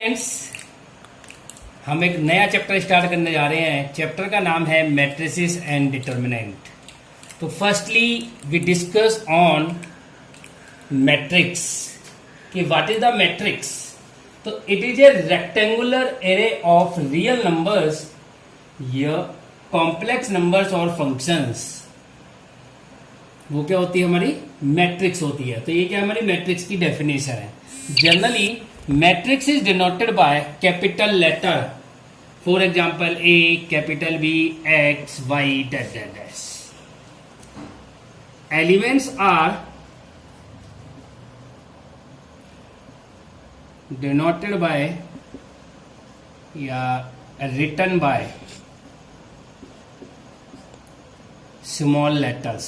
Friends, हम एक नया चैप्टर स्टार्ट करने जा रहे हैं। चैप्टर का नाम है मैट्रिसेस एंड डिटर्मिनेंट। तो firstly we discuss on matrix कि व्हाट इज द मैट्रिक्स। तो it is a rectangular array of real numbers या कॉम्प्लेक्स नंबर्स और फंक्शंस। वो क्या होती है? हमारी मैट्रिक्स होती है। तो ये क्या हमारी मैट्रिक्स की डेफिनेशन है। Generally matrix is denoted by capital letter, for example A, capital B, X, Y, dash dash dash. Elements are denoted by या written by small letters,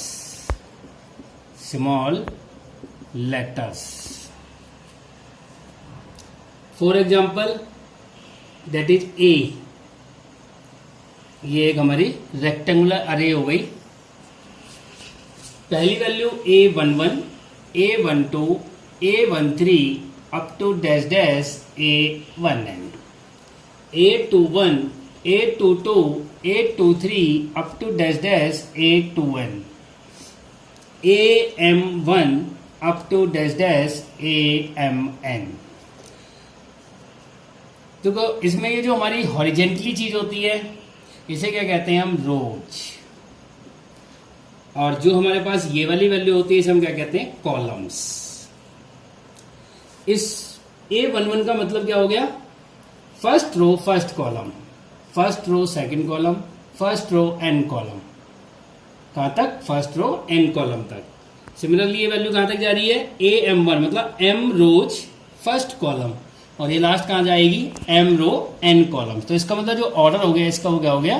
small letters. For example that is A. ये एक हमारी rectangular array हो गई। पहली value A11, A12, A13 up to dash dash A1n, A21, A22, A23 up to dash dash A2n, AM1 up to dash dash AMN। तो इसमें ये जो हमारी हॉरिजेंटली चीज होती है इसे क्या कहते हैं हम? रोज। और जो हमारे पास ये वाली वैल्यू होती है इसे हम क्या कहते हैं? कॉलम्स। इस A11 का मतलब क्या हो गया? First row first column, first row second column, first row n column. कहां तक? फर्स्ट रो एन कॉलम तक। सिमिलरली ये वैल्यू कहां तक जा रही है? AM1 मतलब M रोज फर्स्ट कॉलम, और ये लास्ट कहां जाएगी? M रो एन कॉलम्स। तो इसका मतलब जो ऑर्डर हो गया इसका हो गया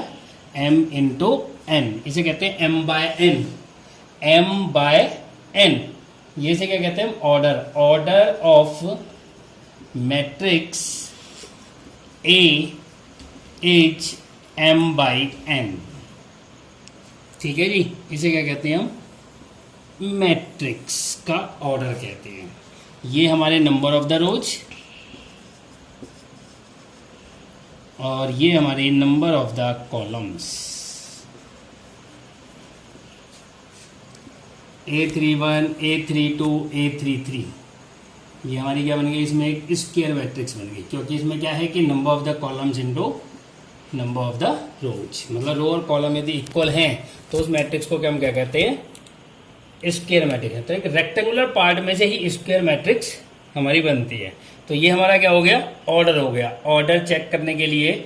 M इंटू एन। इसे कहते हैं M by n, M by n. ये से क्या कहते हैं? Order, order of matrix A is M by n. ठीक है जी, इसे क्या कहते हैं हम? मैट्रिक्स का ऑर्डर कहते हैं। ये हमारे नंबर ऑफ द रोज और ये हमारे number of the columns. A31, A32, A33 ये हमारी क्या बन गई? इसमें एक स्क्वायर मैट्रिक्स बन गई, क्योंकि इसमें क्या है कि number of the columns into number of the rows. मतलब रो और कॉलम यदि इक्वल हैं तो उस मैट्रिक्स को क्या हम क्या कहते हैं? Square matrix. तो एक रेक्टेंगुलर पार्ट में से ही स्क्वायर मैट्रिक्स हमारी बनती है। तो ये हमारा क्या हो गया? ऑर्डर हो गया। ऑर्डर चेक करने के लिए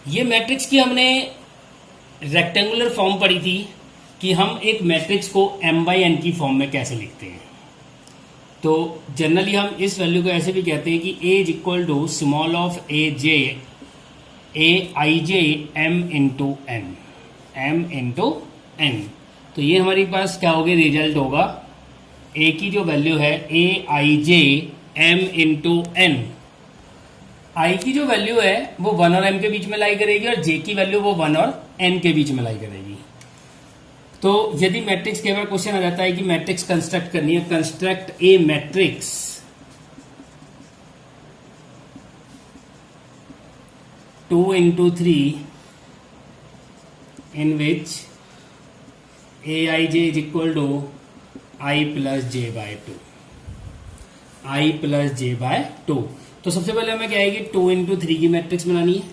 ये मैट्रिक्स की हमने रेक्टेंगुलर फॉर्म पढ़ी थी कि हम एक मैट्रिक्स को M बाई एन की फॉर्म में कैसे लिखते हैं। तो जनरली हम इस वैल्यू को ऐसे भी कहते हैं कि A is equal to small of A I J M into n, M into n. तो ये हमारे पास क्या होगा? रिजल्ट होगा A की जो वैल्यू है A I J M into N. I की जो वैल्यू है वो 1 और M के बीच में लाई करेगी, और J की वैल्यू वो 1 और N के बीच में लाई करेगी। तो यदि मैट्रिक्स के बार क्वेश्चन आ जाता है कि मैट्रिक्स कंस्ट्रक्ट करनी है, construct a matrix, two into three in which A I j is equal to I plus j by two, I plus j by two. तो सबसे पहले हमें क्या है कि 2 इंटू 3 की मैट्रिक्स बनानी है।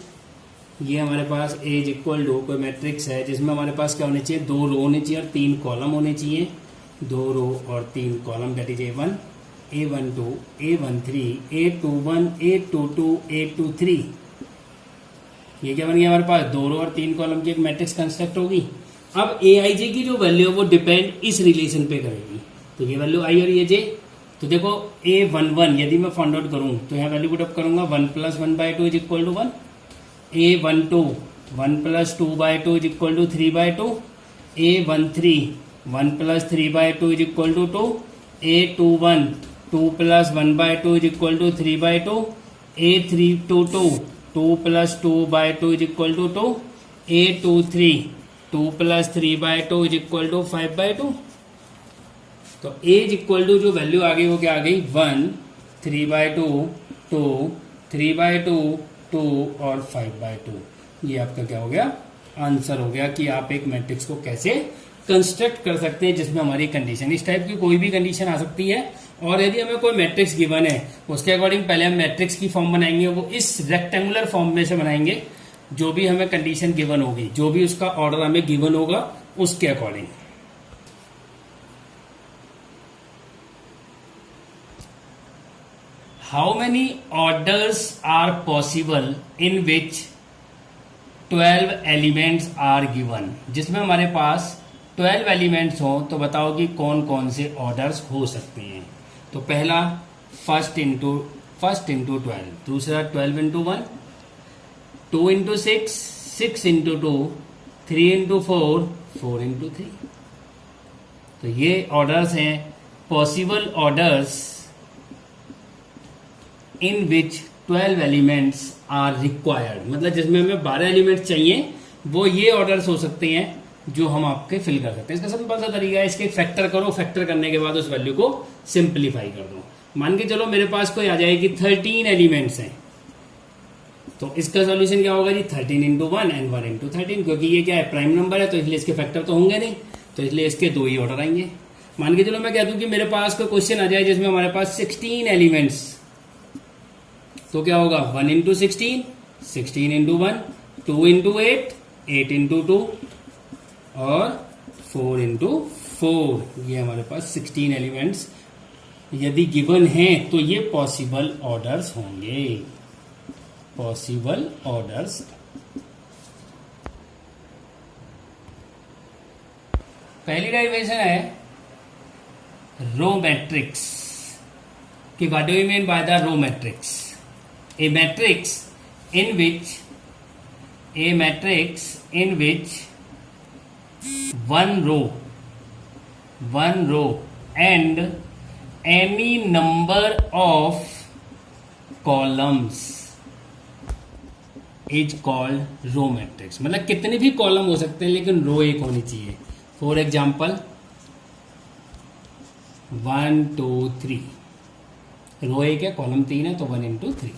ये हमारे पास A इज इक्वल टू कोई मैट्रिक्स है जिसमें हमारे पास क्या होने चाहिए? 2 रो होने चाहिए और 3 कॉलम होने चाहिए। 2 रो और 3 column, that is A1, A12, A13, A21, A22, A23। ये क्या बन गया हमारे पास? 2 रो और 3 कॉलम की एक मैट्रिक्स कंस्ट्रक्ट होगी। अब ए आई जे की जो वैल्यू है वो डिपेंड इस रिलेशन पे करेगी। तो ये वैल्यू आई और ये जे। तो देखो A11 यदि मैं फाइंड आउट करूं तो यहाँ वैल्यू पुट अप करूंगा 1 plus 1 by 2 is equal to 1। A12 1 plus 2 by 2 is equal to 3 by 2। A13 1 plus 3 by 2 is equal to 2। A21 2 plus 1 by 2 is equal to 3 by 2। A322 2 plus 2 by 2 is equal to 2। A23 2 plus 3 by 2 is equal to 5 by 2। तो a is equal to जो value आ गई वो क्या आ गई 1, 3/2, 2, 3/2, 2 और 5/2। ये आपका क्या हो गया आंसर हो गया कि आप एक मैट्रिक्स को कैसे कंस्ट्रक्ट कर सकते हैं जिसमें हमारी कंडीशन, इस टाइप की कोई भी कंडीशन आ सकती है। और यदि हमें कोई मैट्रिक्स गिवन है उसके अकॉर्डिंग पहले हम मैट्रिक्स की फॉर्म बनाएंगे, वो इस रेक्टेंगुलर फॉर्म में से बनाएंगे जो भी हमें कंडीशन गिवन होगी, जो भी उसका ऑर्डर हमें गिवन होगा उसके according. How many orders are possible in which 12 elements are given, जिसमें हमारे पास 12 एलिमेंट्स हो तो बताओ कि कौन कौन से ऑर्डर्स हो सकते हैं। तो पहला फर्स्ट इंटू 12, दूसरा 12 into 1, 2 into 6, 6 into 2, 3 into 4, 4 into 3। तो ये ऑर्डर्स हैं possible orders in which 12 elements are required, मतलब जिसमें हमें 12 एलिमेंट्स चाहिए वो ये ऑर्डर्स हो सकते हैं जो हम आपके फिल कर सकते हैं। इसका सिंपल सा तरीका है, इसके फैक्टर करो, फैक्टर करने के बाद उस वैल्यू को सिंप्लीफाई कर दो। मान के चलो मेरे पास कोई आ जाए कि 13 एलिमेंट्स हैं, तो इसका सॉल्यूशन क्या होगा जी 13 इंटू 1 एंड 1 इंटू 13, क्योंकि ये क्या है प्राइम नंबर है तो इसलिए इसके फैक्टर तो होंगे नहीं, तो इसलिए इसके 2 ही ऑर्डर आएंगे। मान के चलो मैं कह दूं कि मेरे पास कोई क्वेश्चन आ जाए जिसमें हमारे पास 16 एलिमेंट्स, तो क्या होगा 1 इंटू 16, 16 इंटू 1, 2 इंटू 8, 8 इंटू 2 और 4 इंटू 4। ये हमारे पास 16 एलिमेंट्स यदि गिवन हैं तो ये पॉसिबल ऑर्डर्स होंगे, पॉसिबल ऑर्डर्स। पहली डेरिवेशन है रो मैट्रिक्स कि what do you mean by the row matrix? A matrix in which one row and any number of columns is called row matrix। मतलब कितने भी कॉलम हो सकते हैं लेकिन रो एक होनी चाहिए। फॉर एग्जाम्पल 1 2 3, रो एक है कॉलम 3 है तो 1 इंटू 3।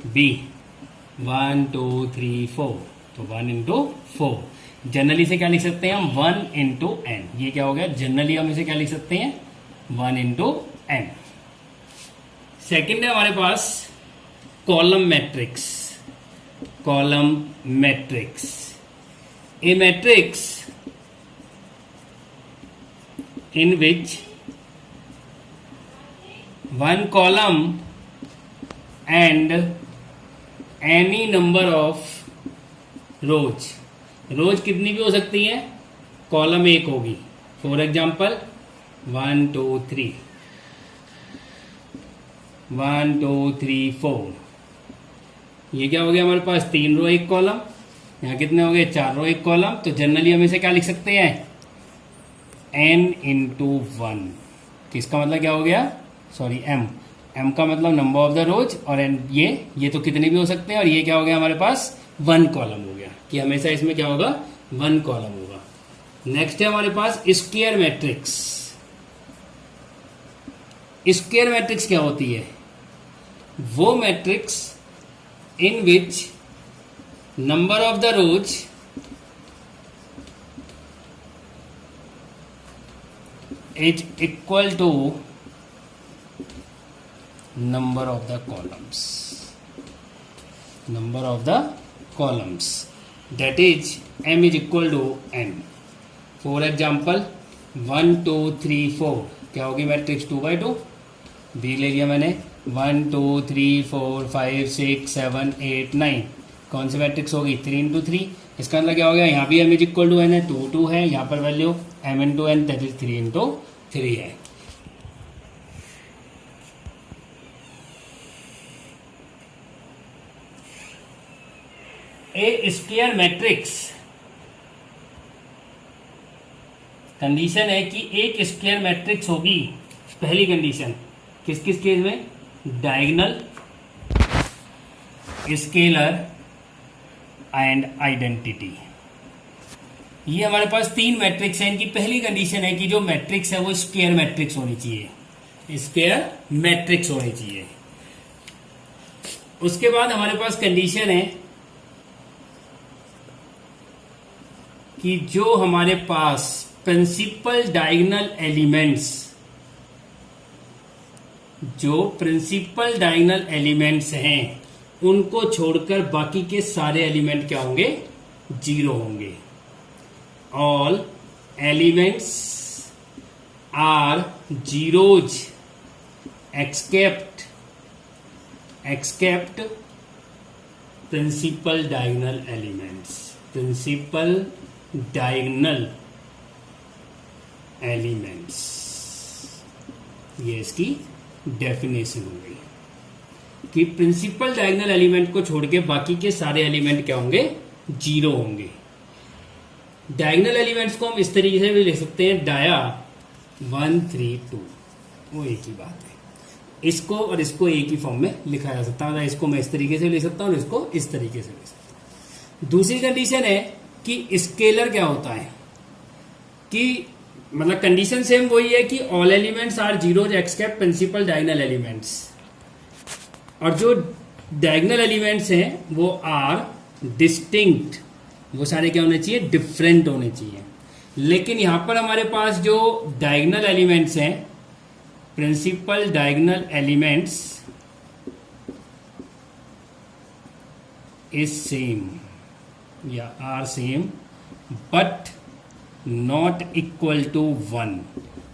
बी 1 2 3 4, तो 1 इंटू 4। जनरली से क्या लिख सकते हैं हम 1 इंटू एन, ये क्या हो गया जनरली हम इसे क्या लिख सकते हैं 1 इंटू एन। सेकेंड है हमारे पास column matrix, column matrix. A matrix in which one column and any number of rows, rows कितनी भी हो सकती है, कॉलम एक होगी। फॉर एग्जाम्पल 1 2 3, 1 2 3 4, ये क्या हो गया हमारे पास 3 रो 1 कॉलम, यहाँ कितने हो गए 4 रो 1 कॉलम। तो जनरली हम इसे क्या लिख सकते हैं n इंटू 1, किसका मतलब क्या हो गया सॉरी m का मतलब नंबर ऑफ द रोज, और ये तो कितने भी हो सकते हैं, और ये क्या हो गया हमारे पास 1 कॉलम हो गया कि हमेशा इसमें क्या होगा 1 कॉलम होगा। नेक्स्ट है हमारे पास स्क्वायर मैट्रिक्स। स्क्वायर मैट्रिक्स क्या होती है, वो matrix in which number of the rows is equal to number of the columns, number of the columns, that is m is equal to n। for example 1 2 3 4 क्या होगी matrix 2/2, B ले लिया मैंने 1 2 3 4 5 6 7 8 9, कौन सी मैट्रिक्स होगी 3 इंटू 3। इसका मतलब क्या हो गया यहाँ भी m is equal to n है, 2 2 है, यहाँ पर value m into n that is 3 into 3 है। ए स्क्वायर मैट्रिक्स कंडीशन है कि एक स्क्वायर मैट्रिक्स होगी, पहली कंडीशन किस किस केस में, डायगोनल, स्केलर एंड आइडेंटिटी। ये हमारे पास 3 मैट्रिक्स हैं। इनकी पहली कंडीशन है कि जो मैट्रिक्स है वो स्क्वायर मैट्रिक्स होनी चाहिए, स्क्वायर मैट्रिक्स होनी चाहिए। उसके बाद हमारे पास कंडीशन है कि जो हमारे पास प्रिंसिपल डायगोनल एलिमेंट्स, जो प्रिंसिपल डायगोनल एलिमेंट्स हैं उनको छोड़कर बाकी के सारे एलिमेंट क्या होंगे, 0 होंगे। All elements are zeros except principal diagonal elements, principal diagonal elements. ये इसकी डेफिनेशन हो गई कि प्रिंसिपल डायगोनल एलिमेंट को छोड़ के बाकी के सारे एलिमेंट क्या होंगे, 0 होंगे। डायगोनल एलिमेंट्स को हम इस तरीके से भी लिख सकते हैं, डाया 1 3 2, वो एक ही बात है। इसको और इसको एक ही फॉर्म में लिखा जा सकता है। इसको मैं इस तरीके से लिख सकता हूं और इसको इस तरीके से लिख सकता हूं। दूसरी कंडीशन है कि स्केलर क्या होता है, कि मतलब कंडीशन सेम वही है कि all elements are zeros except principal diagonal elements, और जो डायगोनल एलिमेंट्स हैं वो आर डिस्टिंक्ट, वो सारे क्या होने चाहिए, डिफरेंट होने चाहिए। लेकिन यहां पर हमारे पास जो डायगोनल एलिमेंट्स हैं, principal diagonal elements is same या are same but not equal to 1,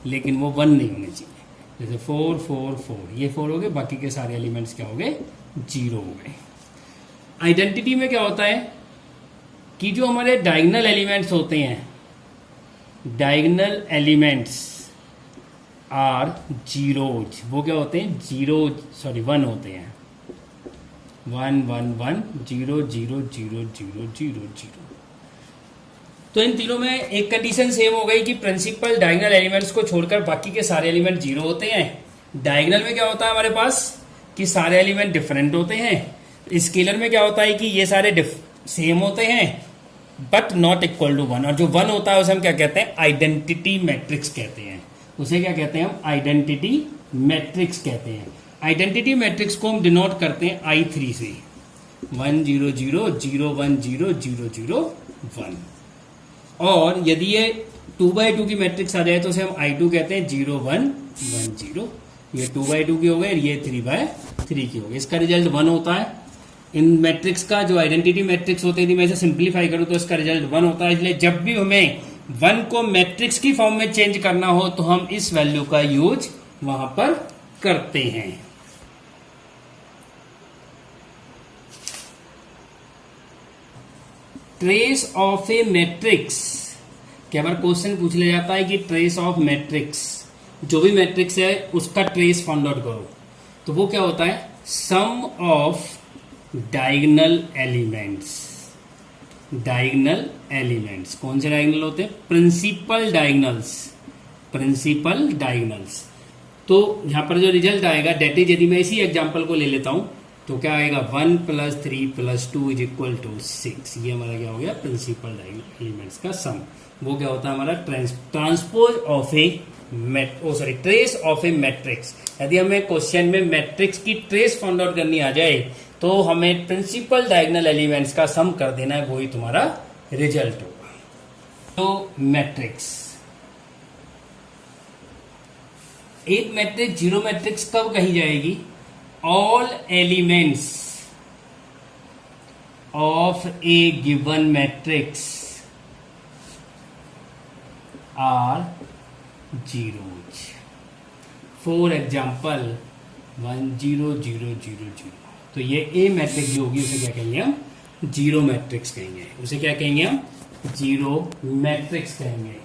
लेकिन वो 1 नहीं होने चाहिए। जैसे 4 4 4, ये 4 हो गए, बाकी के सारे एलिमेंट्स क्या हो गए, 0 हो गए। आइडेंटिटी में क्या होता है कि जो हमारे डायगोनल एलिमेंट्स होते हैं, डायगोनल एलिमेंट्स आर जीरोज, वो क्या होते हैं, 1 होते हैं। 1 1 1 0 0 0 0 0 0। तो इन तीनों में एक कंडीशन सेम हो गई कि प्रिंसिपल डायगोनल एलिमेंट्स को छोड़कर बाकी के सारे एलिमेंट 0 होते हैं। डायगोनल में क्या होता है हमारे पास कि सारे एलिमेंट डिफरेंट होते हैं। स्केलर में क्या होता है कि ये सारे सेम होते हैं बट नॉट इक्वल टू 1, और जो 1 होता है उसे हम क्या कहते हैं, आइडेंटिटी मैट्रिक्स कहते हैं। उसे क्या कहते हैं हम, आइडेंटिटी मैट्रिक्स कहते हैं। आइडेंटिटी मैट्रिक्स को हम डिनोट करते हैं I3 से, 1 0 0 0 1 0 0 0 1। और यदि ये 2x2 की मैट्रिक्स आ जाए तो उसे हम I2 कहते हैं, 0 1 1 0। ये 2x2 की हो गई, ये 3x3 की हो गई। इसका रिजल्ट 1 होता है। इन मैट्रिक्स का जो आइडेंटिटी मैट्रिक्स होते हैं, मैं इसे सिंप्लीफाई करूं तो इसका रिजल्ट 1 होता है। इसलिए जब भी हमें 1 को मैट्रिक्स की फॉर्म में चेंज करना हो तो हम इस वैल्यू का यूज वहां पर करते हैं। ट्रेस ऑफ ए मैट्रिक्स, क्या बार क्वेश्चन पूछ लिया जाता है कि ट्रेस ऑफ मैट्रिक्स, जो भी मैट्रिक्स है उसका ट्रेस फाइंड आउट करो, तो वो क्या होता है, sum of diagonal elements. Diagonal elements कौन से डायगोनल होते हैं, प्रिंसिपल डायगोनल्स, प्रिंसिपल डायगोनल्स। तो यहां पर जो रिजल्ट आएगा, डेट इज, यदि मैं इसी एग्जांपल को ले लेता हूं तो क्या आएगा, 1 + 3 + 2 = 6। ये हमारा क्या हो गया, प्रिंसिपल डायगोनल एलिमेंट्स का सम। वो क्या होता है हमारा, transpose of A trace of A matrix. यदि हमें क्वेश्चन में मैट्रिक्स की ट्रेस फाइंड आउट करनी आ जाए तो हमें प्रिंसिपल डायगोनल एलिमेंट्स का सम कर देना है, वही तुम्हारा रिजल्ट होगा। तो मैट्रिक्स, एक मैट्रिक्स जीरो मैट्रिक्स कब कही जाएगी, all elements of a given matrix are zeros. For example 1 0 0 0 0। तो ये ए मैट्रिक्स जो होगी उसे क्या कहेंगे हम, जीरो मैट्रिक्स कहेंगे। उसे क्या कहेंगे हम, जीरो मैट्रिक्स कहेंगे।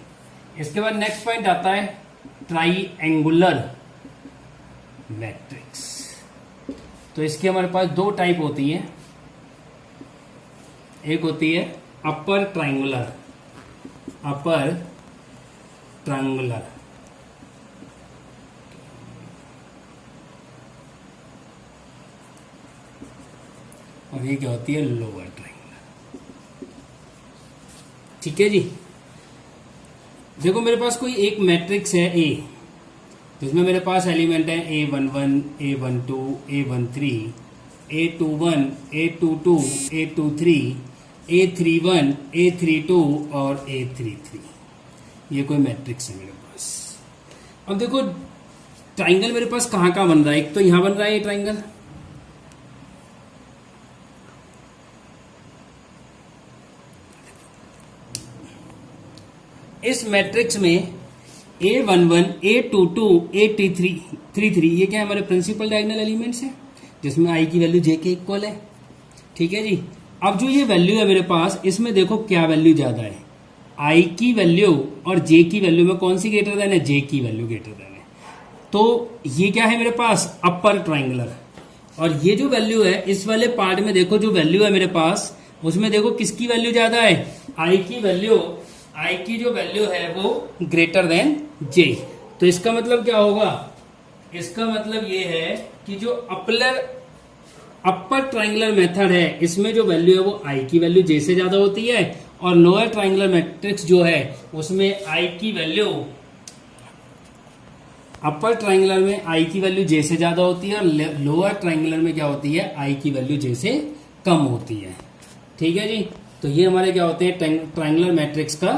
इसके बाद नेक्स्ट पॉइंट आता है ट्राइएंगुलर मैट्रिक्स। तो इसके हमारे पास 2 टाइप होती है। एक होती है अपर ट्राइंगुलर, अपर ट्राइंगुलर, और ये क्या होती है, लोअर ट्राइंगुलर। ठीक है जी। देखो मेरे पास कोई एक मैट्रिक्स है ए, जिसमें मेरे पास एलिमेंट है A11, A12, A13, A21, A22, A23, A31, A32 और A33। ये कोई मैट्रिक्स है मेरे पास। अब देखो ट्राइंगल मेरे पास कहाँ कहाँ बन रहा है। एक तो यहां बन रहा है ये ट्राइंगल, इस मैट्रिक्स में A11, A22, A33, ये क्या है हमारे प्रिंसिपल डायगोनल एलिमेंट्स है, जिसमें i की वैल्यू j के इक्वल है। ठीक है जी। अब जो ये वैल्यू है मेरे पास, इसमें देखो क्या वैल्यू ज्यादा है, i की वैल्यू और j की वैल्यू में कौन सी ग्रेटर देन है, j की वैल्यू ग्रेटर देन है। तो ये क्या है मेरे पास, अपर ट्राइंगुलर। और ये जो वैल्यू है इस वाले पार्ट में देखो, जो वैल्यू है मेरे पास उसमें देखो किसकी वैल्यू ज्यादा है, i की वैल्यू, i की जो वैल्यू है वो ग्रेटर देन j। तो इसका मतलब क्या होगा, इसका मतलब ये है कि जो अपर ट्राइंगुलर मेथड है इसमें जो वैल्यू है वो i की वैल्यू j से ज्यादा होती है, और लोअर ट्राइंगुलर मैट्रिक्स जो है उसमें i की वैल्यू, अपर ट्राइंगुलर में i की वैल्यू j से ज्यादा होती है, और लोअर ट्राइंगुलर में क्या होती है, i की वैल्यू j से कम होती है। ठीक है जी। तो ये हमारे क्या होते हैं, ट्राइंगुलर मैट्रिक्स का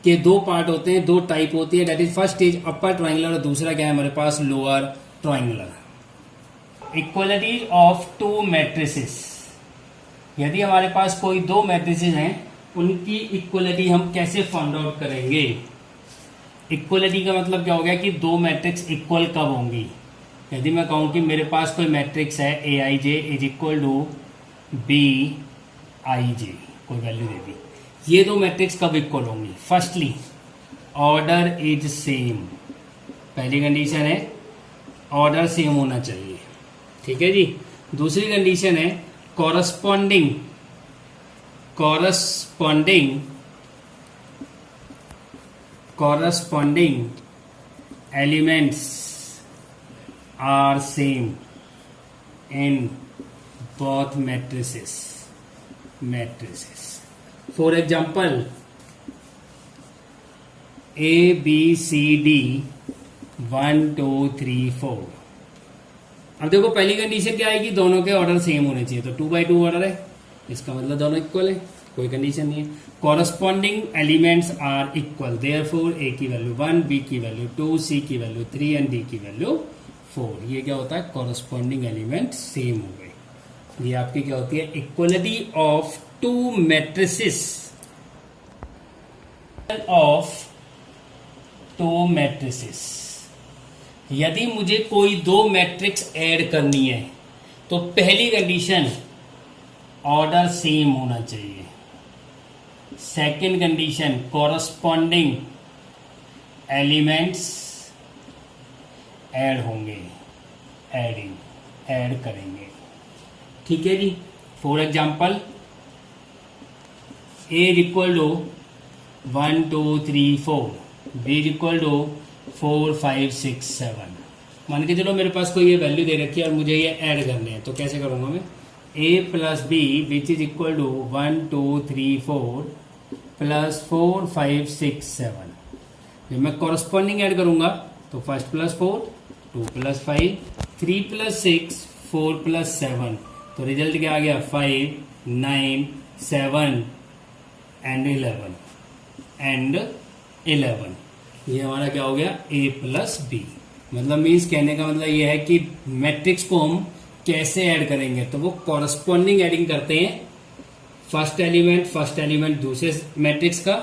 के दो पार्ट होते हैं, दो टाइप होती है। That is first is upper triangular और दूसरा क्या है हमारे पास, lower triangular. Equalities of two matrices, यदि हमारे पास कोई दो मैट्रिसेस हैं उनकी इक्वलिटी हम कैसे फाइंड आउट करेंगे। इक्वलिटी का मतलब क्या हो गया कि दो मैट्रिक्स इक्वल कब होंगी। यदि मैं कहूं कि मेरे पास कोई मैट्रिक्स है aij is equal to bij, कोई वैल्यू दे दी, ये दो मैट्रिक्स कब इक्वल होंगी। फर्स्टली ऑर्डर इज सेम, पहली कंडीशन है ऑर्डर सेम होना चाहिए। ठीक है जी। दूसरी कंडीशन है corresponding elements are same in both matrices। For example, A B C D 1 2 3 4। अब देखो पहली कंडीशन क्या आएगी, दोनों के ऑर्डर सेम होने चाहिए, तो 2x2 ऑर्डर है, इसका मतलब दोनों इक्वल है, कोई कंडीशन नहीं है। Corresponding elements are equal, therefore A की वैल्यू 1, B की वैल्यू 2, C की वैल्यू 3 एंड D की वैल्यू 4। ये क्या होता है, कॉरस्पॉन्डिंग एलिमेंट सेम हो गए। ये आपकी क्या होती है, इक्वलिटी ऑफ टू मैट्रिसेस यदि मुझे कोई दो मैट्रिक्स ऐड करनी है तो पहली कंडीशन ऑर्डर सेम होना चाहिए, second condition corresponding elements add होंगे, ऐड करेंगे। ठीक है जी। For example A is equal to 1 2 3 4, B is equal to 4 5 6 7। मान के चलो मेरे पास कोई ये वैल्यू दे रखी है और मुझे ये ऐड करने हैं, तो कैसे करूंगा मैं, A plus B which is equal to 1 2 3 4 plus 4 5 6 7। जब मैं कॉरस्पॉन्डिंग ऐड करूंगा तो first plus 4, 2 plus 5, 3 plus 6, 4 plus 7, तो रिजल्ट क्या आ गया, 5 9 7 एंड 11। ये हमारा क्या हो गया, A प्लस बी। मतलब मीन्स कहने का मतलब ये है कि मैट्रिक्स को हम कैसे ऐड करेंगे, तो वो कॉरस्पॉन्डिंग एडिंग करते हैं, फर्स्ट एलिमेंट दूसरे मैट्रिक्स का,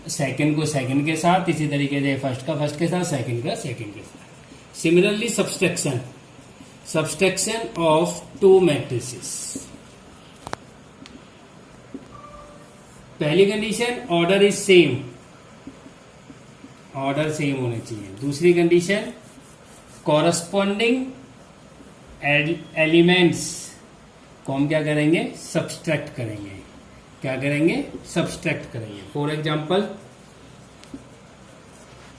सेकंड को सेकंड के साथ, इसी तरीके से फर्स्ट का फर्स्ट के साथ, सेकंड का सेकंड के साथ। Similarly subtraction of two matrices, पहली condition order is same, order same होने चाहिए। दूसरी कंडीशन कॉरस्पॉन्डिंग एलिमेंट्स को हम क्या करेंगे, सब्सट्रैक्ट करेंगे। क्या करेंगे, सब्सट्रैक्ट करेंगे। For example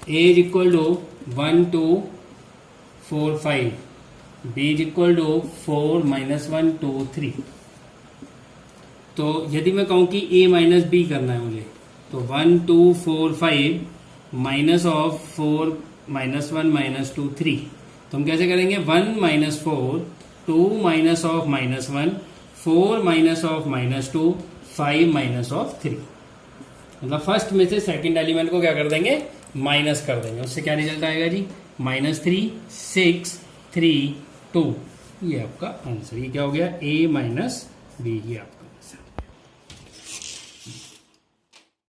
A is equal to 1 2 4 5, B is equal to 4 -1 2 3। तो यदि मैं कहूं कि A माइनस बी करना है मुझे, तो 1 2 4 5 माइनस ऑफ 4 -1 -2 3। तो हम कैसे करेंगे 1 - 4 2 minus of -1 4 minus of -2 5 minus of 3। मतलब फर्स्ट में से सेकंड एलिमेंट को क्या कर देंगे माइनस कर देंगे। उससे क्या रिजल्ट आएगा जी -3 6 3 2। ये आपका आंसर। ये क्या हो गया A - B। ये आपका